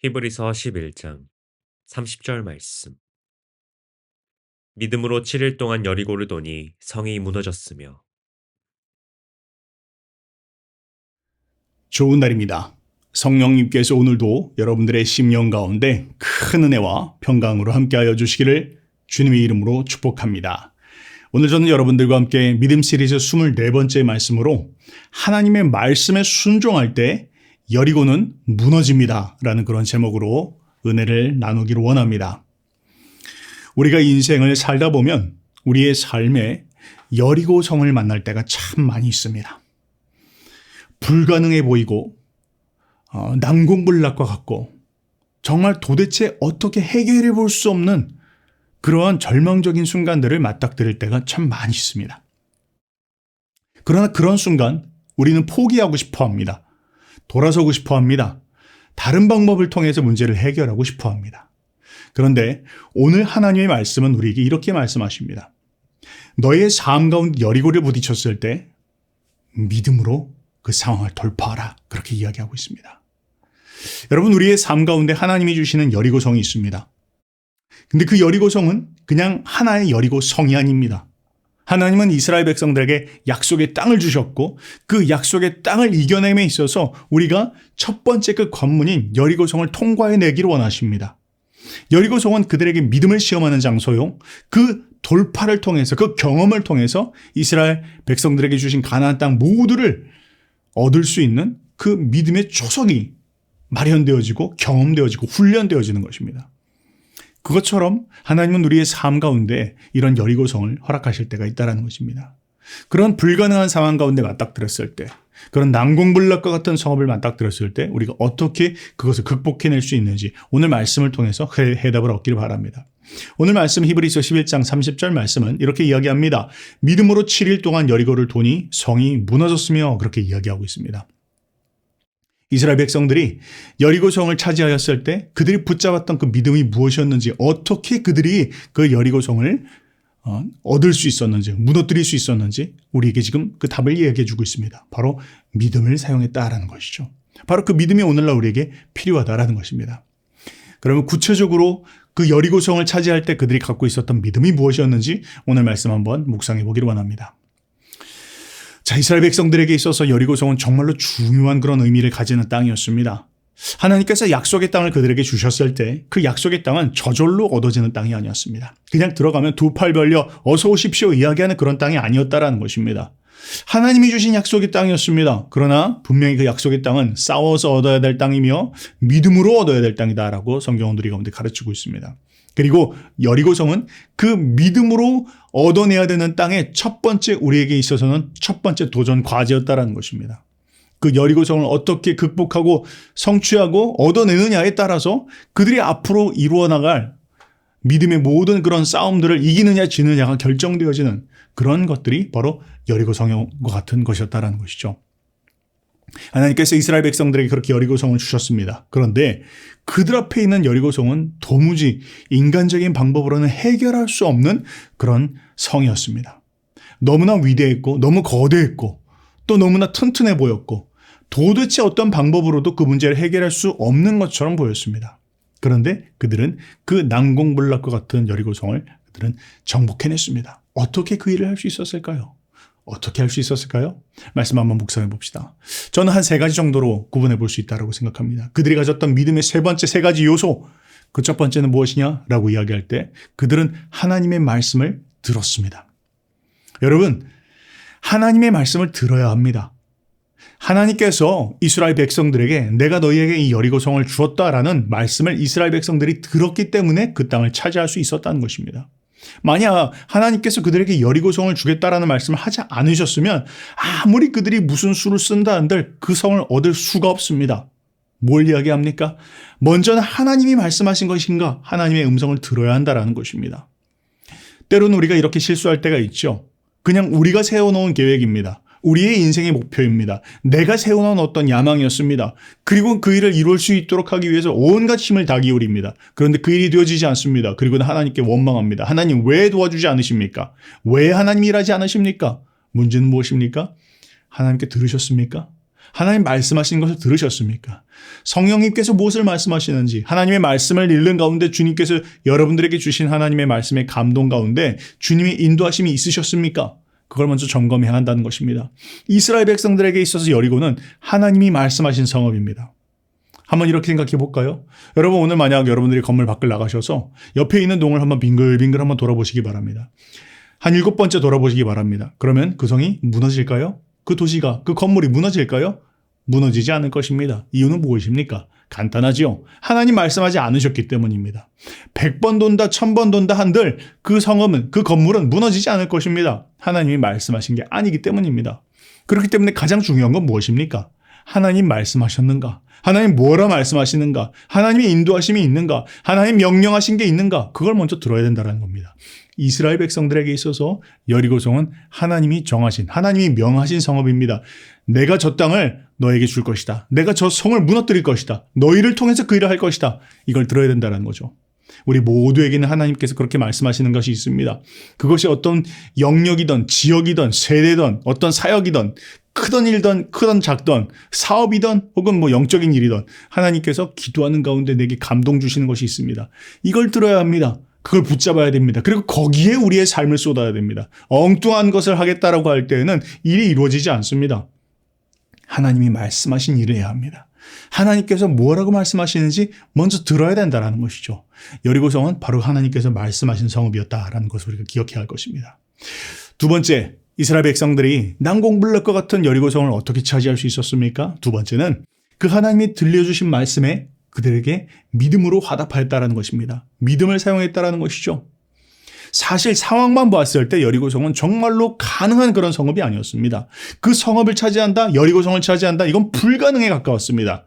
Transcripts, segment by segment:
히브리서 11장 30절 말씀. 믿음으로 7일 동안 여리고를 도니 성이 무너졌으며. 좋은 날입니다. 성령님께서 오늘도 여러분들의 심령 가운데 큰 은혜와 평강으로 함께하여 주시기를 주님의 이름으로 축복합니다. 오늘 저는 여러분들과 함께 믿음 시리즈 24번째 말씀으로 하나님의 말씀에 순종할 때 여리고는 무너집니다 라는 그런 제목으로 은혜를 나누기를 원합니다. 우리가 인생을 살다 보면 우리의 삶에 여리고 성을 만날 때가 참 많이 있습니다. 불가능해 보이고 난공불락과 같고 정말 도대체 어떻게 해결해 볼 수 없는 그러한 절망적인 순간들을 맞닥뜨릴 때가 참 많이 있습니다. 그러나 그런 순간 우리는 포기하고 싶어 합니다. 돌아서고 싶어 합니다. 다른 방법을 통해서 문제를 해결하고 싶어 합니다. 그런데 오늘 하나님의 말씀은 우리에게 이렇게 말씀하십니다. 너의 삶 가운데 여리고를 부딪혔을 때 믿음으로 그 상황을 돌파하라. 그렇게 이야기하고 있습니다. 여러분, 우리의 삶 가운데 하나님이 주시는 여리고성이 있습니다. 근데 그 여리고성은 그냥 하나의 여리고성이 아닙니다. 하나님은 이스라엘 백성들에게 약속의 땅을 주셨고 그 약속의 땅을 이겨냄에 있어서 우리가 첫 번째 그 관문인 여리고성을 통과해내기를 원하십니다. 여리고성은 그들에게 믿음을 시험하는 장소요. 그 돌파를 통해서 그 경험을 통해서 이스라엘 백성들에게 주신 가나안 땅 모두를 얻을 수 있는 그 믿음의 초석이 마련되어지고 경험되어지고 훈련되어지는 것입니다. 그것처럼 하나님은 우리의 삶 가운데 이런 여리고성을 허락하실 때가 있다는 것입니다. 그런 불가능한 상황 가운데 맞닥뜨렸을 때, 그런 난공불락과 같은 성업을 맞닥뜨렸을 때 우리가 어떻게 그것을 극복해낼 수 있는지 오늘 말씀을 통해서 해답을 얻기를 바랍니다. 오늘 말씀 히브리서 11장 30절 말씀은 이렇게 이야기합니다. 믿음으로 7일 동안 여리고를 도니 성이 무너졌으며 그렇게 이야기하고 있습니다. 이스라엘 백성들이 여리고성을 차지하였을 때 그들이 붙잡았던 그 믿음이 무엇이었는지, 어떻게 그들이 그 여리고성을 얻을 수 있었는지, 무너뜨릴 수 있었는지 우리에게 지금 그 답을 이야기해 주고 있습니다. 바로 믿음을 사용했다라는 것이죠. 바로 그 믿음이 오늘날 우리에게 필요하다라는 것입니다. 그러면 구체적으로 그 여리고성을 차지할 때 그들이 갖고 있었던 믿음이 무엇이었는지 오늘 말씀 한번 묵상해 보기를 원합니다. 자, 이스라엘 백성들에게 있어서 여리고성은 정말로 중요한 그런 의미를 가지는 땅이었습니다. 하나님께서 약속의 땅을 그들에게 주셨을 때 그 약속의 땅은 저절로 얻어지는 땅이 아니었습니다. 그냥 들어가면 두 팔 벌려 어서 오십시오 이야기하는 그런 땅이 아니었다라는 것입니다. 하나님이 주신 약속의 땅이었습니다. 그러나 분명히 그 약속의 땅은 싸워서 얻어야 될 땅이며 믿음으로 얻어야 될 땅이다라고 성경은 우리 가운데 가르치고 있습니다. 그리고 여리고성은 그 믿음으로 얻어내야 되는 땅의 첫 번째, 우리에게 있어서는 첫 번째 도전 과제였다라는 것입니다. 그 여리고성을 어떻게 극복하고 성취하고 얻어내느냐에 따라서 그들이 앞으로 이루어 나갈 믿음의 모든 그런 싸움들을 이기느냐 지느냐가 결정되어지는 그런 것들이 바로 여리고성과 같은 것이었다라는 것이죠. 하나님께서 이스라엘 백성들에게 그렇게 여리고성을 주셨습니다. 그런데 그들 앞에 있는 여리고성은 도무지 인간적인 방법으로는 해결할 수 없는 그런 성이었습니다. 너무나 위대했고 너무 거대했고 또 너무나 튼튼해 보였고 도대체 어떤 방법으로도 그 문제를 해결할 수 없는 것처럼 보였습니다. 그런데 그들은 그 난공불락과 같은 여리고성을 그들은 정복해냈습니다. 어떻게 그 일을 할 수 있었을까요? 어떻게 할 수 있었을까요? 말씀 한번 묵상해 봅시다. 저는 한 3가지 정도로 구분해 볼 수 있다고 생각합니다. 그들이 가졌던 믿음의 세 가지 요소. 그 첫 번째는 무엇이냐라고 이야기할 때 그들은 하나님의 말씀을 들었습니다. 여러분, 하나님의 말씀을 들어야 합니다. 하나님께서 이스라엘 백성들에게 내가 너희에게 이 여리고성을 주었다라는 말씀을 이스라엘 백성들이 들었기 때문에 그 땅을 차지할 수 있었다는 것입니다. 만약 하나님께서 그들에게 여리고성을 주겠다라는 말씀을 하지 않으셨으면 아무리 그들이 무슨 수를 쓴다 한들 그 성을 얻을 수가 없습니다. 뭘 이야기합니까? 먼저는 하나님이 말씀하신 것인가? 하나님의 음성을 들어야 한다라는 것입니다. 때로는 우리가 이렇게 실수할 때가 있죠. 그냥 우리가 세워놓은 계획입니다. 우리의 인생의 목표입니다. 내가 세워놓은 어떤 야망이었습니다. 그리고 그 일을 이룰 수 있도록 하기 위해서 온갖 힘을 다 기울입니다. 그런데 그 일이 되어지지 않습니다. 그리고 하나님께 원망합니다. 하나님 왜 도와주지 않으십니까? 왜 하나님 일하지 않으십니까? 문제는 무엇입니까? 하나님께 들으셨습니까? 하나님 말씀하신 것을 들으셨습니까? 성령님께서 무엇을 말씀하시는지, 하나님의 말씀을 읽는 가운데 주님께서 여러분들에게 주신 하나님의 말씀의 감동 가운데 주님의 인도하심이 있으셨습니까? 그걸 먼저 점검해야 한다는 것입니다. 이스라엘 백성들에게 있어서 여리고는 하나님이 말씀하신 성읍입니다. 한번 이렇게 생각해 볼까요? 여러분, 오늘 만약 여러분들이 건물 밖을 나가셔서 옆에 있는 동을 한번 빙글빙글 한번 돌아보시기 바랍니다. 한 7번째 돌아보시기 바랍니다. 그러면 그 성이 무너질까요? 그 도시가, 그 건물이 무너질까요? 무너지지 않을 것입니다. 이유는 무엇입니까? 간단하지요. 하나님 말씀하지 않으셨기 때문입니다. 100번 돈다, 1000번 돈다 한들 그 성읍은, 그 건물은 무너지지 않을 것입니다. 하나님이 말씀하신 게 아니기 때문입니다. 그렇기 때문에 가장 중요한 건 무엇입니까? 하나님 말씀하셨는가? 하나님 뭐라 말씀하시는가? 하나님의 인도하심이 있는가? 하나님 명령하신 게 있는가? 그걸 먼저 들어야 된다는 겁니다. 이스라엘 백성들에게 있어서 여리고성은 하나님이 정하신, 하나님이 명하신 성읍입니다. 내가 저 땅을 너에게 줄 것이다. 내가 저 성을 무너뜨릴 것이다. 너희를 통해서 그 일을 할 것이다. 이걸 들어야 된다는 거죠. 우리 모두에게는 하나님께서 그렇게 말씀하시는 것이 있습니다. 그것이 어떤 영역이든 지역이든 세대든 어떤 사역이든 크던 일든 크던 작든 사업이든 혹은 뭐 영적인 일이든 하나님께서 기도하는 가운데 내게 감동 주시는 것이 있습니다. 이걸 들어야 합니다. 그걸 붙잡아야 됩니다. 그리고 거기에 우리의 삶을 쏟아야 됩니다. 엉뚱한 것을 하겠다라고 할 때에는 일이 이루어지지 않습니다. 하나님이 말씀하신 일을 해야 합니다. 하나님께서 뭐라고 말씀하시는지 먼저 들어야 된다는 것이죠. 여리고성은 바로 하나님께서 말씀하신 성읍이었다라는 것을 우리가 기억해야 할 것입니다. 두 번째, 이스라엘 백성들이 난공불락과 같은 여리고성을 어떻게 차지할 수 있었습니까? 두 번째는 그 하나님이 들려주신 말씀에 그들에게 믿음으로 화답하였다는 것입니다. 믿음을 사용했다는 것이죠. 사실 상황만 봤을 때 여리고성은 정말로 가능한 그런 성읍이 아니었습니다. 그 성읍을 차지한다, 여리고성을 차지한다, 이건 불가능에 가까웠습니다.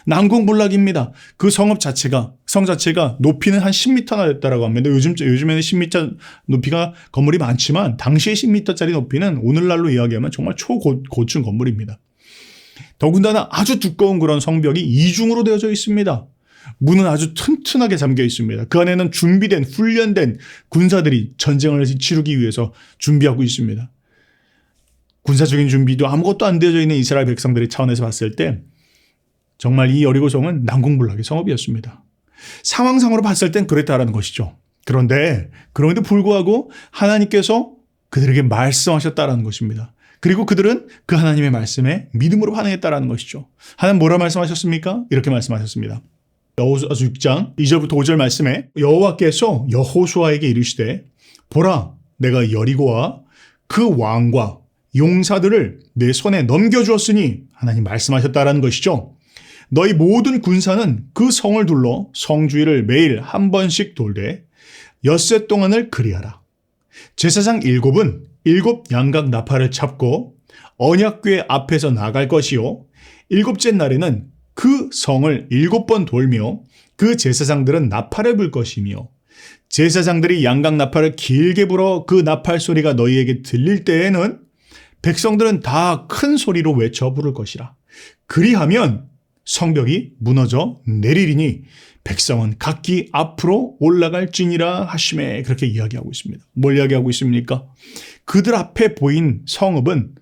난공불락입니다. 그 성읍 자체가, 성 자체가 높이는 한 10m나 됐다라고 합니다. 요즘에는 10m 높이가 건물이 많지만 당시에 10m짜리 높이는 오늘날로 이야기하면 정말 초고층 건물입니다. 더군다나 아주 두꺼운 그런 성벽이 이중으로 되어져 있습니다. 문은 아주 튼튼하게 잠겨 있습니다. 그 안에는 준비된, 훈련된 군사들이 전쟁을 치르기 위해서 준비하고 있습니다. 군사적인 준비도 아무것도 안 되어져 있는 이스라엘 백성들의 차원에서 봤을 때 정말 이 여리고성은 난공불락의 성읍이었습니다. 상황상으로 봤을 땐 그랬다라는 것이죠. 그럼에도 불구하고 하나님께서 그들에게 말씀하셨다라는 것입니다. 그리고 그들은 그 하나님의 말씀에 믿음으로 반응했다라는 것이죠. 하나님 뭐라 말씀하셨습니까? 이렇게 말씀하셨습니다. 여호수아 6장 2절부터 5절 말씀에 여호와께서 여호수아에게 이르시되 보라 내가 여리고와 그 왕과 용사들을 내 손에 넘겨주었으니 하나님 말씀하셨다라는 것이죠. 너희 모든 군사는 그 성을 둘러 성 주위를 매일 한 번씩 돌되 엿새 동안을 그리하라. 제사장 7은 7 양각 나팔을 잡고 언약궤 앞에서 나갈 것이요 7째 날에는 그 성을 7번 돌며 그 제사장들은 나팔을 불 것이며 제사장들이 양각 나팔을 길게 불어 그 나팔 소리가 너희에게 들릴 때에는 백성들은 다 큰 소리로 외쳐 부를 것이라. 그리하면 성벽이 무너져 내리리니 백성은 각기 앞으로 올라갈지니라 하시매 그렇게 이야기하고 있습니다. 뭘 이야기하고 있습니까? 그들 앞에 보인 성읍은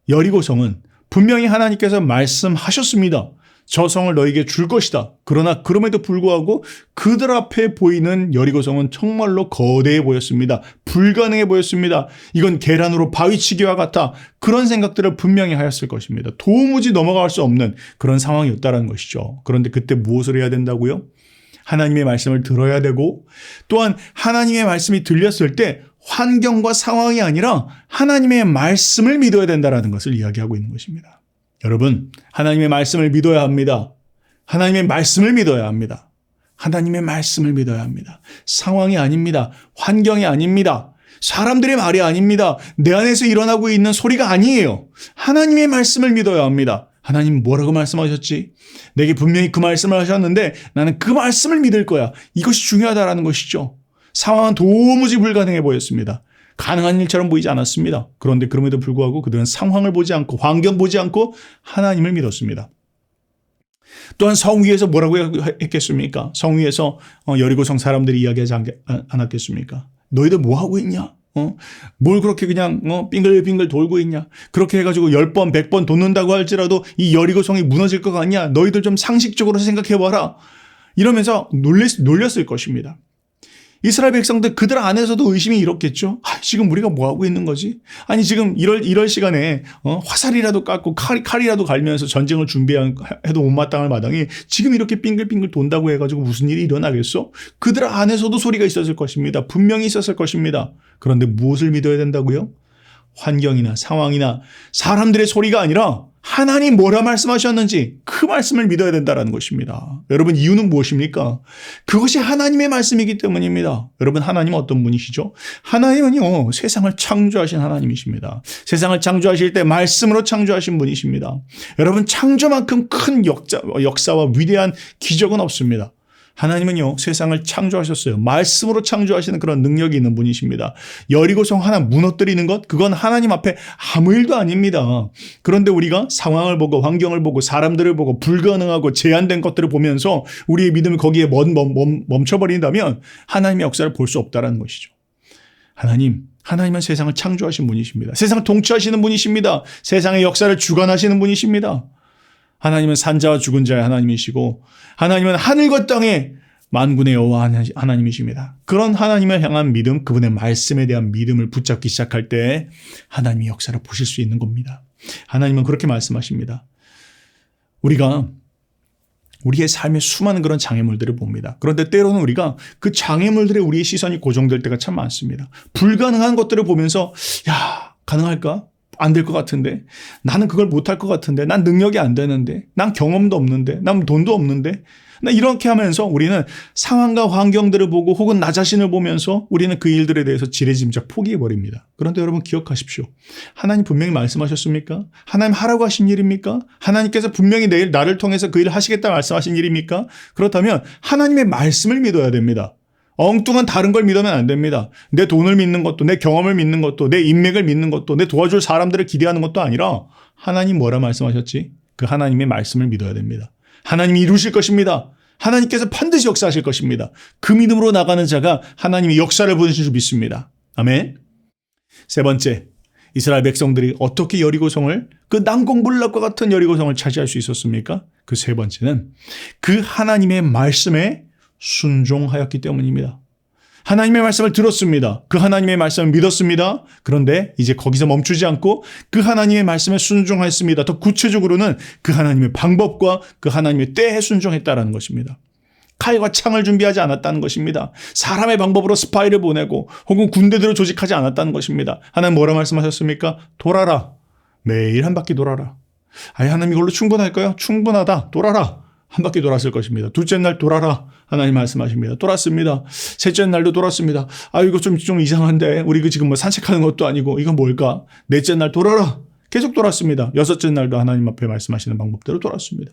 여리고성은 분명히 하나님께서 말씀하셨습니다. 저 성을 너에게 줄 것이다. 그러나 그럼에도 불구하고 그들 앞에 보이는 여리고성은 정말로 거대해 보였습니다. 불가능해 보였습니다. 이건 계란으로 바위치기와 같아. 그런 생각들을 분명히 하였을 것입니다. 도무지 넘어갈 수 없는 그런 상황이었다는 것이죠. 그런데 그때 무엇을 해야 된다고요? 하나님의 말씀을 들어야 되고 또한 하나님의 말씀이 들렸을 때 환경과 상황이 아니라 하나님의 말씀을 믿어야 된다는 것을 이야기하고 있는 것입니다. 여러분, 하나님의 말씀을 믿어야 합니다. 하나님의 말씀을 믿어야 합니다. 하나님의 말씀을 믿어야 합니다. 상황이 아닙니다. 환경이 아닙니다. 사람들의 말이 아닙니다. 내 안에서 일어나고 있는 소리가 아니에요. 하나님의 말씀을 믿어야 합니다. 하나님 뭐라고 말씀하셨지? 내게 분명히 그 말씀을 하셨는데 나는 그 말씀을 믿을 거야. 이것이 중요하다라는 것이죠. 상황은 도무지 불가능해 보였습니다. 가능한 일처럼 보이지 않았습니다. 그런데 그럼에도 불구하고 그들은 상황을 보지 않고 환경 보지 않고 하나님을 믿었습니다. 또한 성 위에서 뭐라고 했겠습니까? 성 위에서 여리고성 사람들이 이야기하지 않았겠습니까? 너희들 뭐 하고 있냐? 뭘 그렇게 그냥 빙글빙글 돌고 있냐. 그렇게 해가지고 10번 100번 돕는다고 할지라도 이 여리고성이 무너질 것 같냐. 너희들 좀 상식적으로 생각해봐라. 이러면서 놀렸을 것입니다. 이스라엘 백성들 그들 안에서도 의심이 일었겠죠. 지금 우리가 뭐 하고 있는 거지? 아니 지금 이럴 시간에 화살이라도 깎고 칼이라도 갈면서 전쟁을 준비해도 못마땅할 마당에 지금 이렇게 빙글빙글 돈다고 해가지고 무슨 일이 일어나겠어? 그들 안에서도 소리가 있었을 것입니다. 분명히 있었을 것입니다. 그런데 무엇을 믿어야 된다고요? 환경이나 상황이나 사람들의 소리가 아니라 하나님 뭐라 말씀하셨는지 그 말씀을 믿어야 된다는 것입니다. 여러분 이유는 무엇입니까? 그것이 하나님의 말씀이기 때문입니다. 여러분 하나님은 어떤 분이시죠? 하나님은요 세상을 창조하신 하나님이십니다. 세상을 창조하실 때 말씀으로 창조하신 분이십니다. 여러분 창조만큼 큰 역사와 위대한 기적은 없습니다. 하나님은요 세상을 창조하셨어요. 말씀으로 창조하시는 그런 능력이 있는 분이십니다. 여리고성 하나 무너뜨리는 것 그건 하나님 앞에 아무 일도 아닙니다. 그런데 우리가 상황을 보고 환경을 보고 사람들을 보고 불가능하고 제한된 것들을 보면서 우리의 믿음을 거기에 멈춰버린다면 하나님의 역사를 볼 수 없다는 것이죠. 하나님은 세상을 창조하신 분이십니다. 세상을 통치하시는 분이십니다. 세상의 역사를 주관하시는 분이십니다. 하나님은 산자와 죽은 자의 하나님이시고 하나님은 하늘과 땅의 만군의 여호와 하나님이십니다. 그런 하나님을 향한 믿음, 그분의 말씀에 대한 믿음을 붙잡기 시작할 때 하나님의 역사를 보실 수 있는 겁니다. 하나님은 그렇게 말씀하십니다. 우리가 우리의 삶에 수많은 그런 장애물들을 봅니다. 그런데 때로는 우리가 그 장애물들에 우리의 시선이 고정될 때가 참 많습니다. 불가능한 것들을 보면서 가능할까? 안 될 것 같은데, 나는 그걸 못할 것 같은데, 난 능력이 안 되는데, 난 경험도 없는데, 난 돈도 없는데, 이렇게 하면서 우리는 상황과 환경들을 보고 혹은 나 자신을 보면서 우리는 그 일들에 대해서 지레짐작 포기해버립니다. 그런데 여러분 기억하십시오. 하나님 분명히 말씀하셨습니까? 하나님 하라고 하신 일입니까? 하나님께서 분명히 내일 나를 통해서 그 일을 하시겠다 말씀하신 일입니까? 그렇다면 하나님의 말씀을 믿어야 됩니다. 엉뚱한 다른 걸 믿으면 안 됩니다. 내 돈을 믿는 것도, 내 경험을 믿는 것도, 내 인맥을 믿는 것도, 내 도와줄 사람들을 기대하는 것도 아니라 하나님 뭐라 말씀하셨지? 그 하나님의 말씀을 믿어야 됩니다. 하나님이 이루실 것입니다. 하나님께서 반드시 역사하실 것입니다. 그 믿음으로 나가는 자가 하나님의 역사를 보내실 줄 믿습니다. 아멘. 세 번째, 이스라엘 백성들이 어떻게 여리고성을, 그 난공불락과 같은 여리고성을 차지할 수 있었습니까? 그 세 번째는 그 하나님의 말씀에 순종하였기 때문입니다. 하나님의 말씀을 들었습니다. 그 하나님의 말씀을 믿었습니다. 그런데 이제 거기서 멈추지 않고 그 하나님의 말씀에 순종하였습니다. 더 구체적으로는 그 하나님의 방법과 그 하나님의 때에 순종했다라는 것입니다. 칼과 창을 준비하지 않았다는 것입니다. 사람의 방법으로 스파이를 보내고 혹은 군대들을 조직하지 않았다는 것입니다. 하나님 뭐라 말씀하셨습니까? 돌아라. 매일 한 바퀴 돌아라. 하나님 이걸로 충분할까요? 충분하다. 돌아라. 한 바퀴 돌았을 것입니다. 둘째 날 돌아라. 하나님 말씀하십니다. 돌았습니다. 셋째 날도 돌았습니다. 이거 좀 이상한데 우리 지금 산책하는 것도 아니고 이건 뭘까? 넷째 날 돌아라. 계속 돌았습니다. 여섯째 날도 하나님 앞에 말씀하시는 방법대로 돌았습니다.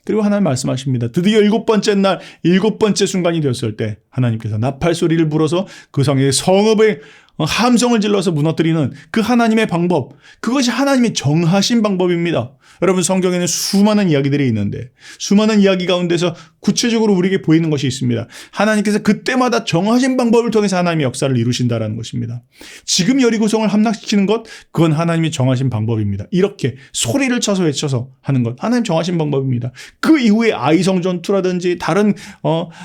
그리고 하나님 말씀하십니다. 드디어 일곱 번째 순간이 되었을 때 하나님께서 나팔 소리를 불어서 그 성의 성읍의 함성을 질러서 무너뜨리는 그 하나님의 방법, 그것이 하나님이 정하신 방법입니다. 여러분 성경에는 수많은 이야기들이 있는데 수많은 이야기 가운데서 구체적으로 우리에게 보이는 것이 있습니다. 하나님께서 그때마다 정하신 방법을 통해서 하나님의 역사를 이루신다는 것입니다. 지금 여리고성을 함락시키는 것, 그건 하나님이 정하신 방법입니다. 이렇게 소리를 쳐서 외쳐서 하는 것, 하나님 정하신 방법입니다. 그 이후에 아이성 전투라든지 다른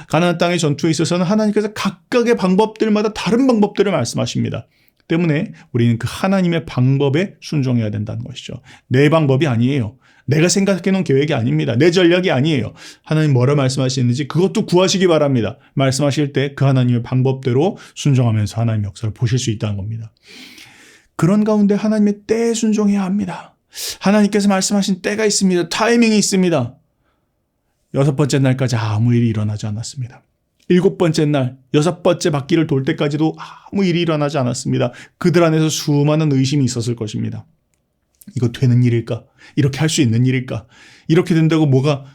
가나안 땅의 전투에 있어서는 하나님께서 각각의 방법들마다 다른 방법들을 말씀하십니다. 때문에 우리는 그 하나님의 방법에 순종해야 된다는 것이죠. 내 방법이 아니에요. 내가 생각해 놓은 계획이 아닙니다. 내 전략이 아니에요. 하나님 뭐라 말씀하시는지 그것도 구하시기 바랍니다. 말씀하실 때 그 하나님의 방법대로 순종하면서 하나님의 역사를 보실 수 있다는 겁니다. 그런 가운데 하나님의 때에 순종해야 합니다. 하나님께서 말씀하신 때가 있습니다. 타이밍이 있습니다. 여섯 번째 날까지 아무 일이 일어나지 않았습니다. 일곱 번째 날, 여섯 번째 바퀴를 돌 때까지도 아무 일이 일어나지 않았습니다. 그들 안에서 수많은 의심이 있었을 것입니다. 이거 되는 일일까? 이렇게 할 수 있는 일일까? 이렇게 된다고 뭐가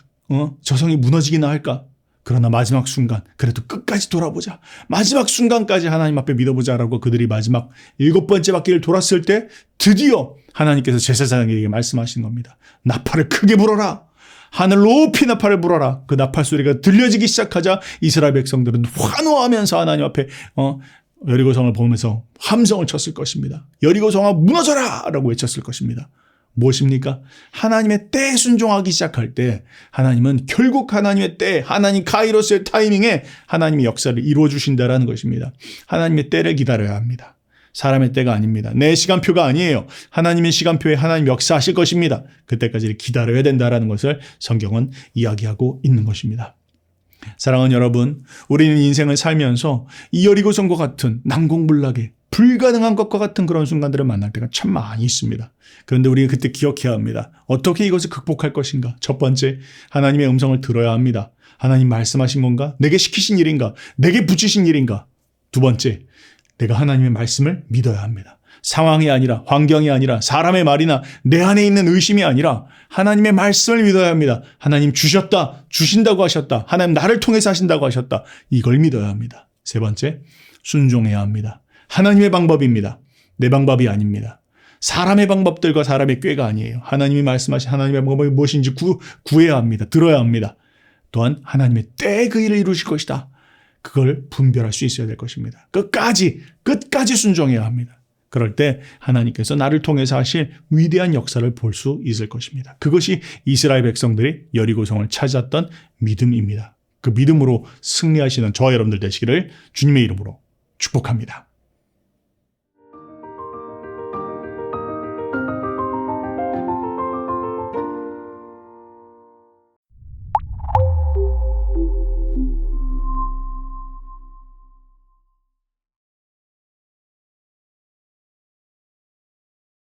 저성이 무너지기나 할까? 그러나 마지막 순간, 그래도 끝까지 돌아보자. 마지막 순간까지 하나님 앞에 믿어보자라고 그들이 마지막 일곱 번째 바퀴를 돌았을 때 드디어 하나님께서 제사장에게 말씀하신 겁니다. 나팔을 크게 불어라. 하늘 높이 나팔을 불어라. 그 나팔 소리가 들려지기 시작하자 이스라엘 백성들은 환호하면서 하나님 앞에 여리고성을 보면서 함성을 쳤을 것입니다. 여리고성아 무너져라! 라고 외쳤을 것입니다. 무엇입니까? 하나님의 때에 순종하기 시작할 때 하나님은 결국 하나님의 때, 하나님 카이로스의 타이밍에 하나님의 역사를 이루어 주신다라는 것입니다. 하나님의 때를 기다려야 합니다. 사람의 때가 아닙니다. 내 시간표가 아니에요. 하나님의 시간표에 하나님 역사하실 것입니다. 그때까지 기다려야 된다라는 것을 성경은 이야기하고 있는 것입니다. 사랑하는 여러분, 우리는 인생을 살면서 이 여리고성과 같은 난공불락에 불가능한 것과 같은 그런 순간들을 만날 때가 참 많이 있습니다. 그런데 우리가 그때 기억해야 합니다. 어떻게 이것을 극복할 것인가? 첫 번째, 하나님의 음성을 들어야 합니다. 하나님 말씀하신 건가? 내게 시키신 일인가? 내게 붙이신 일인가? 두 번째, 내가 하나님의 말씀을 믿어야 합니다. 상황이 아니라, 환경이 아니라, 사람의 말이나 내 안에 있는 의심이 아니라 하나님의 말씀을 믿어야 합니다. 하나님 주셨다, 주신다고 하셨다. 하나님 나를 통해서 하신다고 하셨다. 이걸 믿어야 합니다. 세 번째, 순종해야 합니다. 하나님의 방법입니다. 내 방법이 아닙니다. 사람의 방법들과 사람의 꾀가 아니에요. 하나님이 말씀하신 하나님의 방법이 무엇인지 구해야 합니다. 들어야 합니다. 또한 하나님의 때에 그 일을 이루실 것이다. 그걸 분별할 수 있어야 될 것입니다. 끝까지 순종해야 합니다. 그럴 때 하나님께서 나를 통해서 하실 위대한 역사를 볼 수 있을 것입니다. 그것이 이스라엘 백성들이 여리고성을 찾았던 믿음입니다. 그 믿음으로 승리하시는 저와 여러분들 되시기를 주님의 이름으로 축복합니다.